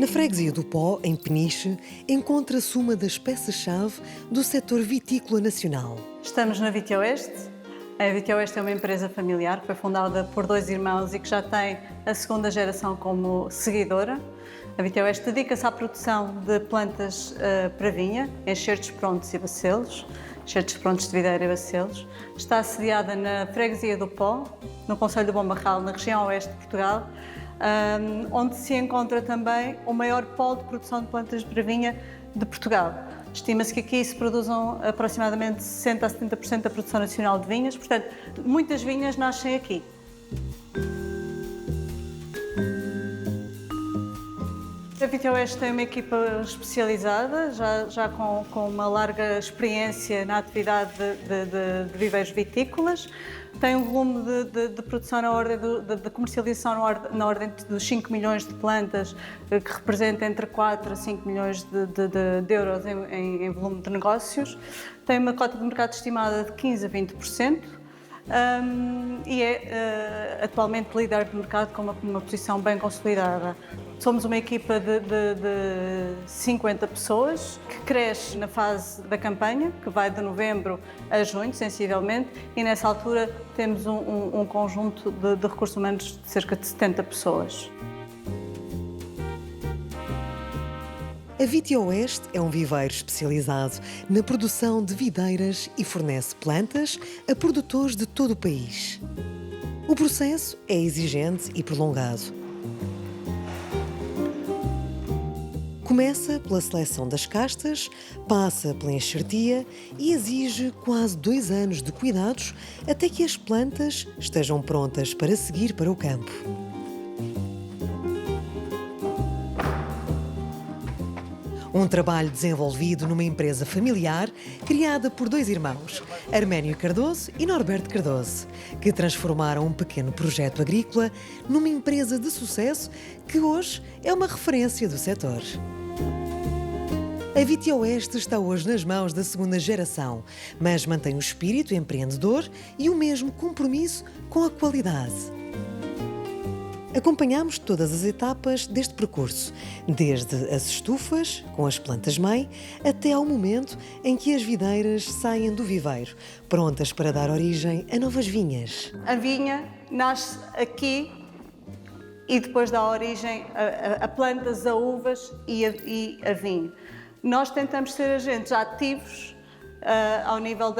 Na freguesia do Pó, em Peniche, encontra-se uma das peças-chave do setor vitícola nacional. Estamos na Vitioeste. A Vitioeste é uma empresa familiar que foi fundada por dois irmãos e que já tem a segunda geração como seguidora. A Vitioeste dedica-se à produção de plantas para vinha, enxertos prontos e bacelos, enxertos prontos de videira e bacelos. Está sediada na freguesia do Pó, no concelho do Bom Barral, na região oeste de Portugal, onde se encontra também o maior polo de produção de plantas para vinha de Portugal. Estima-se que aqui se produzam aproximadamente 60% a 70% da produção nacional de vinhas, portanto, muitas vinhas nascem aqui. A Vitioeste tem uma equipa especializada, já com uma larga experiência na atividade de viveiros vitícolas. Tem um volume de produção na ordem de comercialização na ordem dos 5 milhões de plantas, que representa entre 4 a 5 milhões de euros em volume de negócios. Tem uma cota de mercado estimada de 15 a 20%. E é atualmente líder de mercado com uma posição bem consolidada. Somos uma equipa de 50 pessoas que cresce na fase da campanha, que vai de novembro a junho, sensivelmente, e nessa altura temos um conjunto de recursos humanos de cerca de 70 pessoas. A Vitioeste é um viveiro especializado na produção de videiras e fornece plantas a produtores de todo o país. O processo é exigente e prolongado. Começa pela seleção das castas, passa pela enxertia e exige quase 2 anos de cuidados até que as plantas estejam prontas para seguir para o campo. Um trabalho desenvolvido numa empresa familiar criada por dois irmãos, Arménio Cardoso e Norberto Cardoso, que transformaram um pequeno projeto agrícola numa empresa de sucesso que hoje é uma referência do setor. A Vitioeste está hoje nas mãos da segunda geração, mas mantém o espírito empreendedor e o mesmo compromisso com a qualidade. Acompanhamos todas as etapas deste percurso, desde as estufas, com as plantas-mãe, até ao momento em que as videiras saem do viveiro, prontas para dar origem a novas vinhas. A vinha nasce aqui e depois dá origem a plantas, a uvas e a vinho. Nós tentamos ser agentes ativos ao nível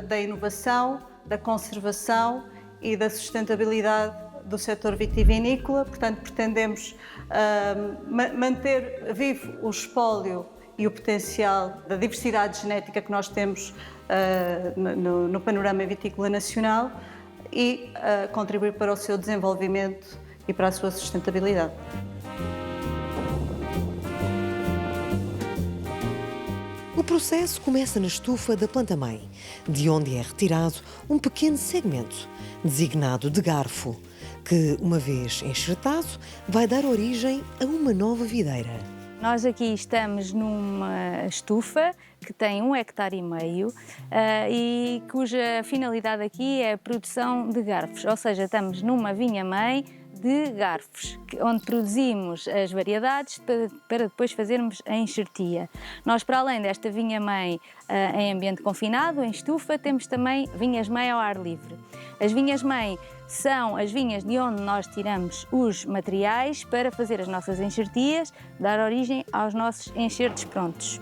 da inovação, da conservação e da sustentabilidade do setor vitivinícola, portanto pretendemos manter vivo o espólio e o potencial da diversidade genética que nós temos no panorama vitícola nacional e contribuir para o seu desenvolvimento e para a sua sustentabilidade. O processo começa na estufa da planta-mãe, de onde é retirado um pequeno segmento, designado de garfo, que, uma vez enxertado, vai dar origem a uma nova videira. Nós aqui estamos numa estufa que tem 1,5 hectares e cuja finalidade aqui é a produção de garfos, ou seja, estamos numa vinha-mãe de garfos, onde produzimos as variedades para depois fazermos a enxertia. Nós, para além desta vinha-mãe em ambiente confinado, em estufa, temos também vinhas-mãe ao ar livre. As vinhas-mãe são as vinhas de onde nós tiramos os materiais para fazer as nossas enxertias, dar origem aos nossos enxertos prontos.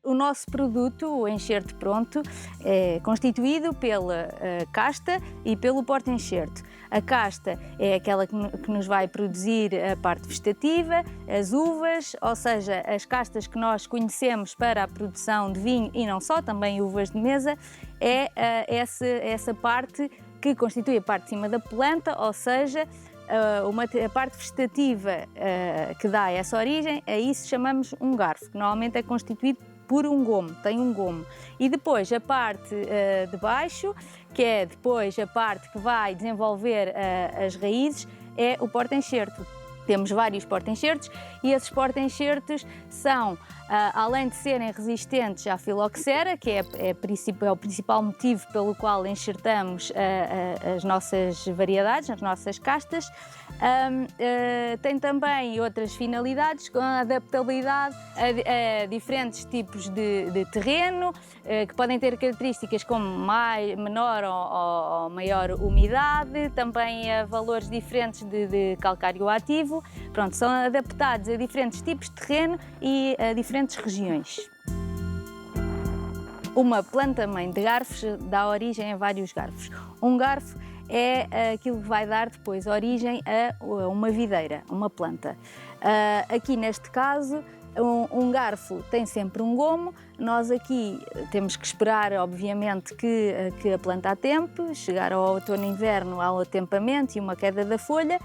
O nosso produto, o enxerto pronto, é constituído pela casta e pelo porta-enxerto. A casta é aquela que nos vai produzir a parte vegetativa, as uvas, ou seja, as castas que nós conhecemos para a produção de vinho e não só, também uvas de mesa, é essa parte que constitui a parte de cima da planta, ou seja, a parte vegetativa que dá essa origem, a isso chamamos um garfo, que normalmente é constituído por um gomo, tem um gomo. E depois a parte de baixo, que é depois a parte que vai desenvolver as raízes, é o porta-enxerto. Temos vários porta-enxertos e esses porta-enxertos são além de serem resistentes à filoxera, que é o principal motivo pelo qual enxertamos as nossas variedades, as nossas castas, tem também outras finalidades, com a adaptabilidade a diferentes tipos de terreno, que podem ter características como menor ou maior umidade, também a valores diferentes de calcário ativo. Pronto, são adaptados a diferentes tipos de terreno e a diferentes regiões. Uma planta-mãe de garfos dá origem a vários garfos. Um garfo é aquilo que vai dar depois origem a uma videira, uma planta. Aqui neste caso, um garfo tem sempre um gomo. Nós aqui temos que esperar, obviamente, que a planta atempe, chegar ao outono e inverno ao atempamento e uma queda da folha.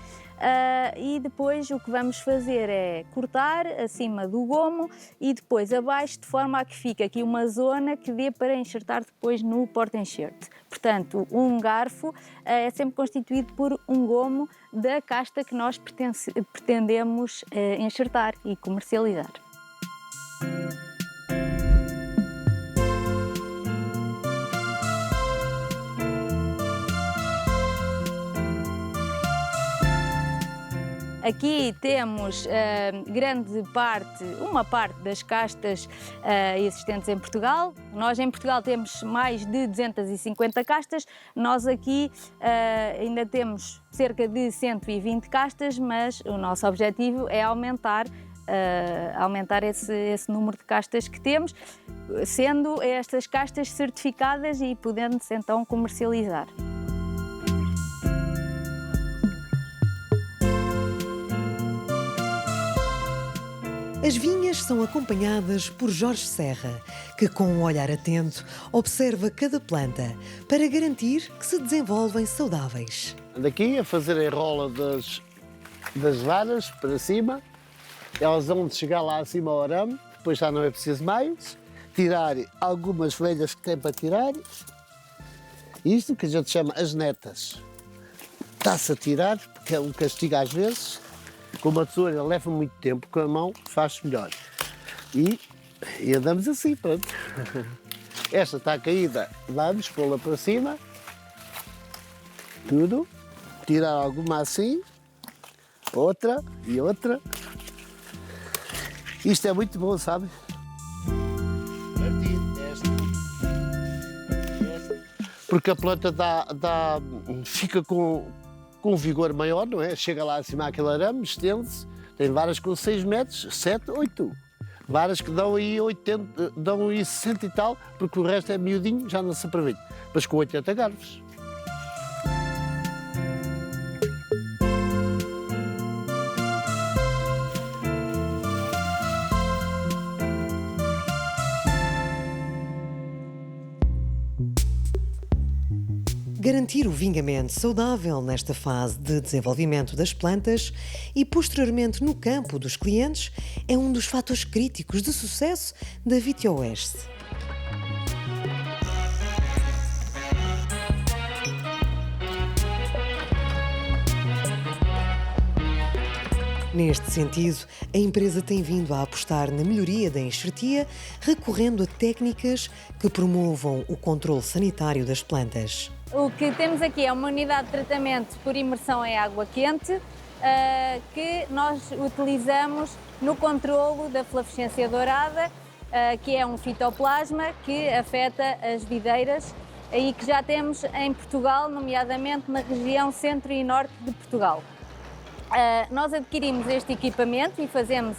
E depois o que vamos fazer é cortar acima do gomo e depois abaixo, de forma a que fique aqui uma zona que dê para enxertar depois no porta-enxerte. Portanto, um garfo é sempre constituído por um gomo da casta que nós pretendemos enxertar e comercializar. Aqui temos uma parte das castas existentes em Portugal. Nós em Portugal temos mais de 250 castas, nós aqui ainda temos cerca de 120 castas, mas o nosso objetivo é aumentar esse número de castas que temos, sendo estas castas certificadas e podendo-se então comercializar. As vinhas são acompanhadas por Jorge Serra, que com um olhar atento observa cada planta para garantir que se desenvolvem saudáveis. Daqui a fazer a enrola das varas para cima, elas vão chegar lá acima ao arame, depois já não é preciso mais, tirar algumas folhas que tem para tirar, isto que a gente chama as netas. Está-se a tirar, porque é um castigo às vezes. Com uma tesoura leva muito tempo, com a mão faz melhor. E andamos assim, pronto. Esta está caída, vamos pô-la para cima. Tudo. Tirar alguma assim. Outra e outra. Isto é muito bom, sabe? Porque a planta fica com um vigor maior, não é? Chega lá acima aquele arame, estende-se, tem varas com 6 metros, 7, 8. Varas que dão aí 80, dão aí 60 e tal, porque o resto é miudinho, já não se aproveita. Mas com 80 garfos. Garantir o vingamento saudável nesta fase de desenvolvimento das plantas e posteriormente no campo dos clientes é um dos fatores críticos de sucesso da Viteoeste. Neste sentido, a empresa tem vindo a apostar na melhoria da enxertia, recorrendo a técnicas que promovam o controle sanitário das plantas. O que temos aqui é uma unidade de tratamento por imersão em água quente, que nós utilizamos no controlo da flavescência dourada, que é um fitoplasma que afeta as videiras e que já temos em Portugal, nomeadamente na região centro e norte de Portugal. Nós adquirimos este equipamento e fazemos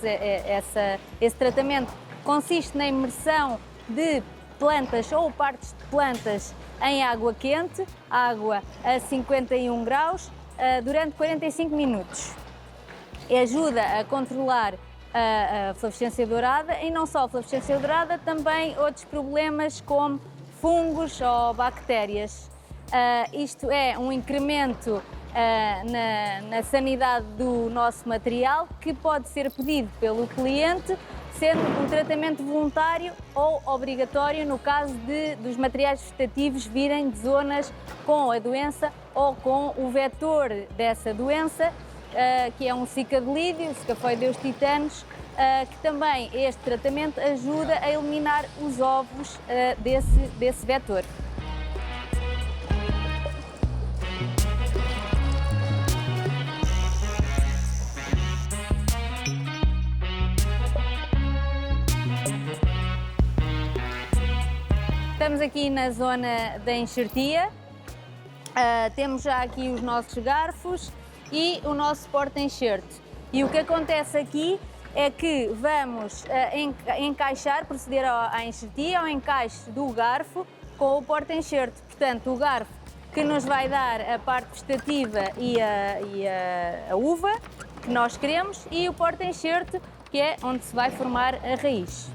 esse tratamento. Consiste na imersão de plantas ou partes de plantas em água quente, água a 51 graus, durante 45 minutos. E ajuda a controlar a flavescência dourada e não só a flavescência dourada, também outros problemas como fungos ou bactérias. Isto é um incremento na sanidade do nosso material que pode ser pedido pelo cliente, sendo um tratamento voluntário ou obrigatório no caso dos materiais vegetativos virem de zonas com a doença ou com o vetor dessa doença, que é um cicadelídeo, Scafoideus titanos, que também este tratamento ajuda a eliminar os ovos desse vetor. Estamos aqui na zona da enxertia, temos já aqui os nossos garfos e o nosso porta-enxerto. E o que acontece aqui é que vamos encaixar, proceder à enxertia, ao encaixe do garfo com o porta-enxerto. Portanto, o garfo que nos vai dar a parte vegetativa e a uva que nós queremos, e o porta-enxerto, que é onde se vai formar a raiz.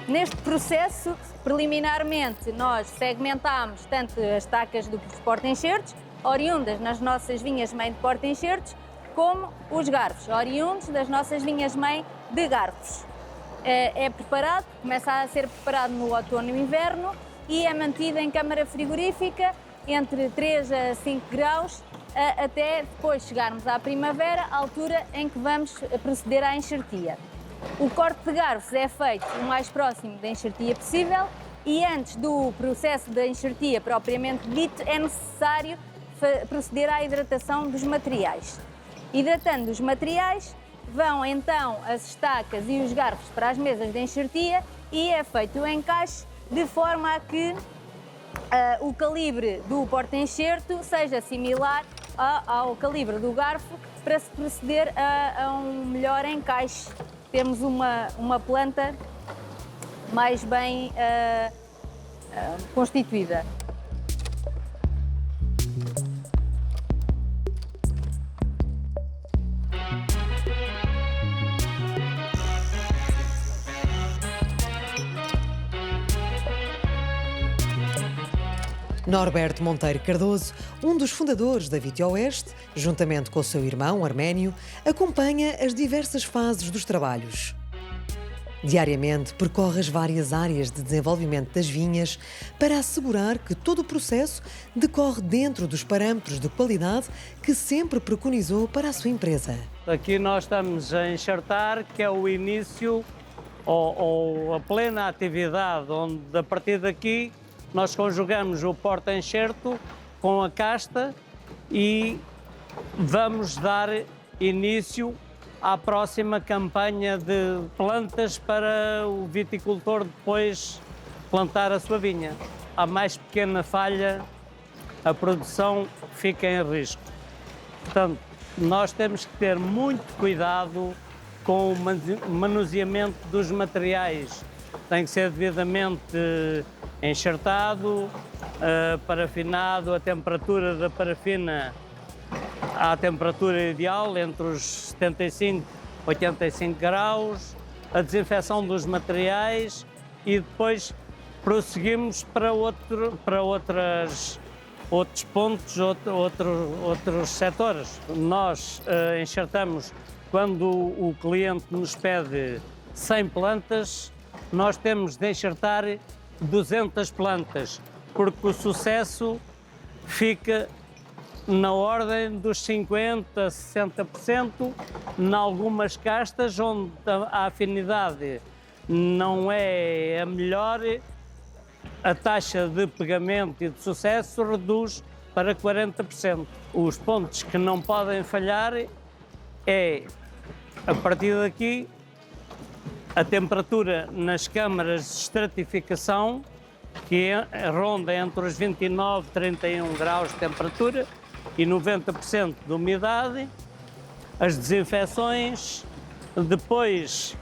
Neste processo, preliminarmente, nós segmentamos tanto as tacas dos porta-enxertos, oriundas nas nossas vinhas-mãe de porta-enxertos, como os garfos, oriundos das nossas vinhas-mãe de garfos. É preparado, começa a ser preparado no outono e inverno e é mantido em câmara frigorífica entre 3 a 5 graus, até depois chegarmos à primavera, altura em que vamos proceder à enxertia. O corte de garfos é feito o mais próximo da enxertia possível e antes do processo da enxertia propriamente dito é necessário proceder à hidratação dos materiais. Hidratando os materiais, vão então as estacas e os garfos para as mesas de enxertia e é feito o encaixe de forma a que o calibre do porta-enxerto seja similar ao calibre do garfo para se proceder a um melhor encaixe. Temos uma planta mais bem constituída. Norberto Monteiro Cardoso, um dos fundadores da Vitioeste, juntamente com o seu irmão Arménio, acompanha as diversas fases dos trabalhos. Diariamente percorre as várias áreas de desenvolvimento das vinhas para assegurar que todo o processo decorre dentro dos parâmetros de qualidade que sempre preconizou para a sua empresa. Aqui nós estamos a enxertar, que é o início ou a plena atividade, onde a partir daqui nós conjugamos o porta-enxerto com a casta e vamos dar início à próxima campanha de plantas para o viticultor depois plantar a sua vinha. A mais pequena falha, a produção fica em risco. Portanto, nós temos que ter muito cuidado com o manuseamento dos materiais. Tem que ser devidamente enxertado, parafinado, a temperatura da parafina à temperatura ideal, entre os 75 e 85 graus, a desinfecção dos materiais e depois prosseguimos para outros pontos, outros setores. Nós enxertamos quando o cliente nos pede 100 plantas, nós temos de enxertar 200 plantas, porque o sucesso fica na ordem dos 50% a 60%, em algumas castas onde a afinidade não é a melhor, a taxa de pegamento e de sucesso reduz para 40%. Os pontos que não podem falhar é, a partir daqui, a temperatura nas câmaras de estratificação, que ronda entre os 29 e 31 graus de temperatura e 90% de umidade, as desinfecções, depois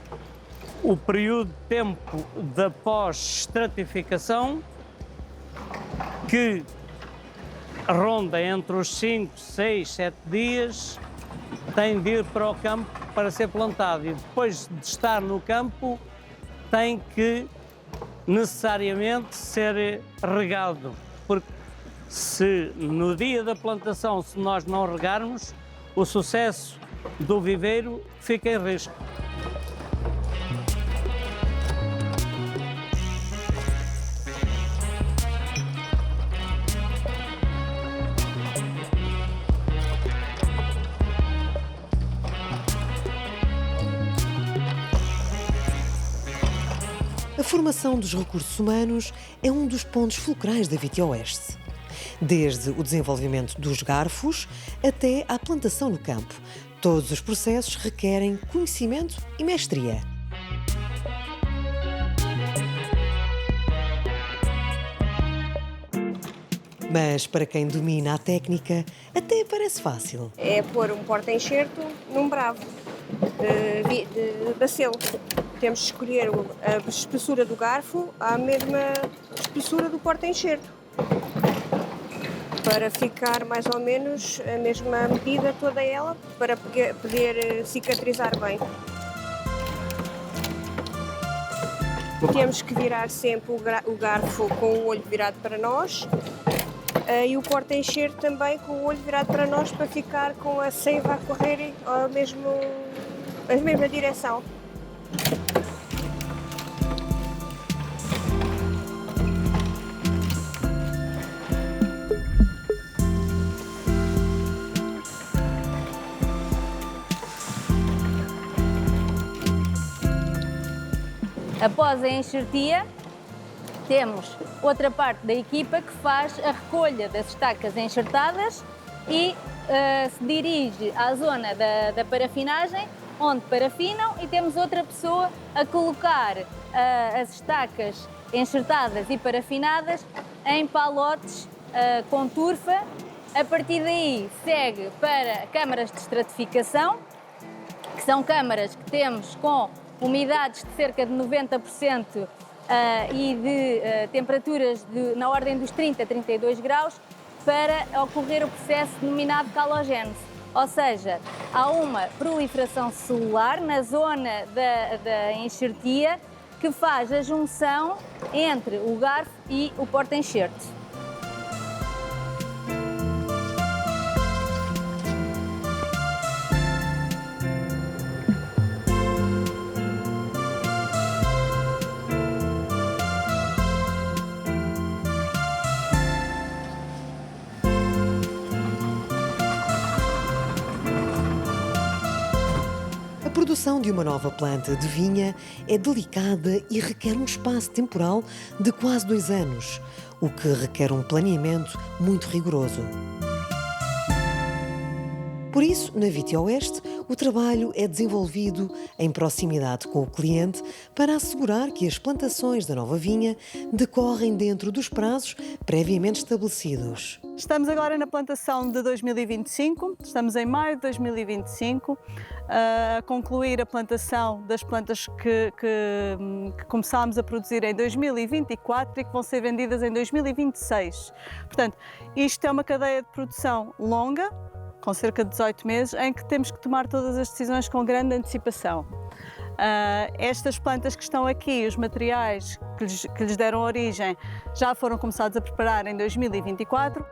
o período de tempo da pós-estratificação, que ronda entre os 5, 6, 7 dias, tem de ir para o campo para ser plantado e depois de estar no campo tem que necessariamente ser regado, porque se no dia da plantação, se nós não regarmos, o sucesso do viveiro fica em risco. formação dos recursos humanos é um dos pontos fulcrais da Viteoeste. Desde o desenvolvimento dos garfos até à plantação no campo, todos os processos requerem conhecimento e mestria. Mas para quem domina a técnica, até parece fácil. É pôr um porta-enxerto num bravo de bacelo. Temos de escolher a espessura do garfo à mesma espessura do porta-enxerto, para ficar mais ou menos a mesma medida toda ela, para poder cicatrizar bem. Temos que virar sempre o garfo com o olho virado para nós e o porta-enxerto também com o olho virado para nós, para ficar com a seiva a correr a mesma direção. Após a enxertia, temos outra parte da equipa que faz a recolha das estacas enxertadas e se dirige à zona da parafinagem, onde parafinam, e temos outra pessoa a colocar as estacas enxertadas e parafinadas em palotes com turfa. A partir daí segue para câmaras de estratificação, que são câmaras que temos com umidades de cerca de 90% e de temperaturas na ordem dos 30 a 32 graus, para ocorrer o processo denominado calogénese. Ou seja, há uma proliferação celular na zona da enxertia que faz a junção entre o garfo e o porta-enxerto. A produção de uma nova planta de vinha é delicada e requer um espaço temporal de quase 2 anos, o que requer um planeamento muito rigoroso. Por isso, na Viteoeste, o trabalho é desenvolvido em proximidade com o cliente para assegurar que as plantações da nova vinha decorrem dentro dos prazos previamente estabelecidos. Estamos agora na plantação de 2025, estamos em maio de 2025, a concluir a plantação das plantas que começámos a produzir em 2024 e que vão ser vendidas em 2026. Portanto, isto é uma cadeia de produção longa, com cerca de 18 meses, em que temos que tomar todas as decisões com grande antecipação. Estas plantas que estão aqui, os materiais que lhes deram origem, já foram começados a preparar em 2024.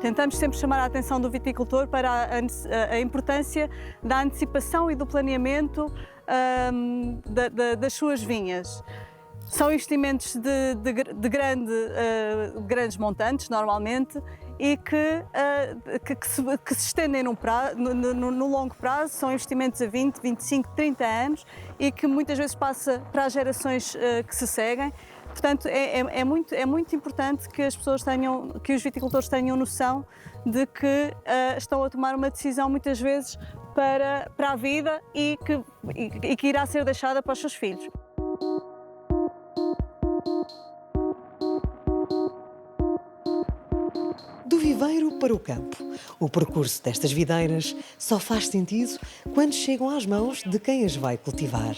Tentamos sempre chamar a atenção do viticultor para a importância da antecipação e do planeamento das suas vinhas. São investimentos de grandes montantes, normalmente, e que se estendem no longo prazo. São investimentos a 20, 25, 30 anos e que muitas vezes passa para as gerações que se seguem. Portanto, é muito importante que que os viticultores tenham noção de que estão a tomar uma decisão muitas vezes para a vida e que irá ser deixada para os seus filhos. Do viveiro para o campo. O percurso destas videiras só faz sentido quando chegam às mãos de quem as vai cultivar.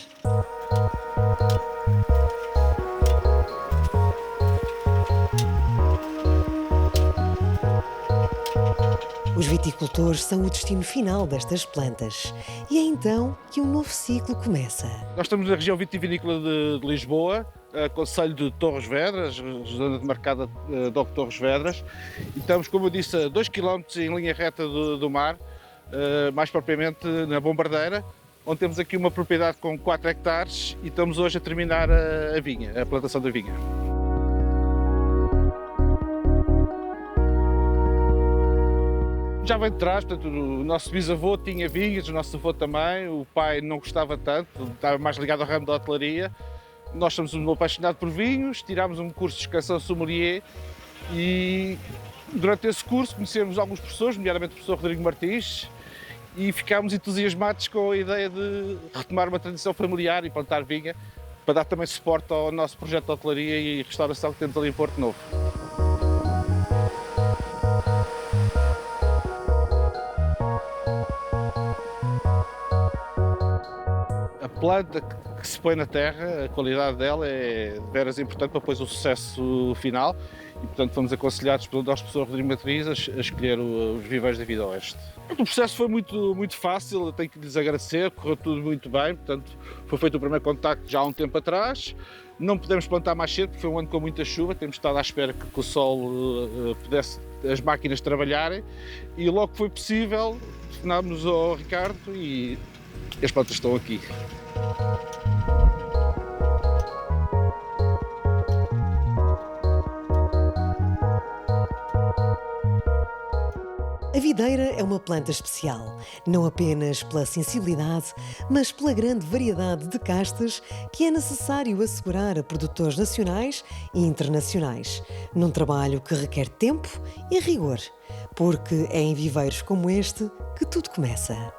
Os viticultores são o destino final destas plantas e é então que um novo ciclo começa. Nós estamos na região vitivinícola de Lisboa, concelho de Torres Vedras, zona demarcada de Torres Vedras, e estamos, como eu disse, a 2 km em linha reta do mar, mais propriamente na Bombardeira, onde temos aqui uma propriedade com 4 hectares e estamos hoje a terminar a plantação da vinha. Já vem de trás, portanto, o nosso bisavô tinha vinhas, o nosso avô também, o pai não gostava tanto, estava mais ligado ao ramo da hotelaria. Nós somos um apaixonado por vinhos, tirámos um curso de escansão sommelier e durante esse curso conhecemos alguns professores, nomeadamente o professor Rodrigo Martins, e ficámos entusiasmados com a ideia de retomar uma tradição familiar e plantar vinha, para dar também suporte ao nosso projeto de hotelaria e restauração que temos ali em Porto Novo. A planta que se põe na terra, a qualidade dela é de veras importante para depois o sucesso final e, portanto, fomos aconselhados pelo nosso professor Rodrigo Matriz a escolher os viveiros da Vida Oeste. O processo foi muito fácil, eu tenho que lhes agradecer, correu tudo muito bem, portanto, foi feito o primeiro contacto já há um tempo atrás. Não pudemos plantar mais cedo porque foi um ano com muita chuva, temos estado à espera que o sol pudesse as máquinas trabalharem e logo que foi possível, telefonámos ao Ricardo e as plantas estão aqui. A videira é uma planta especial, não apenas pela sensibilidade, mas pela grande variedade de castas que é necessário assegurar a produtores nacionais e internacionais, num trabalho que requer tempo e rigor, porque é em viveiros como este que tudo começa.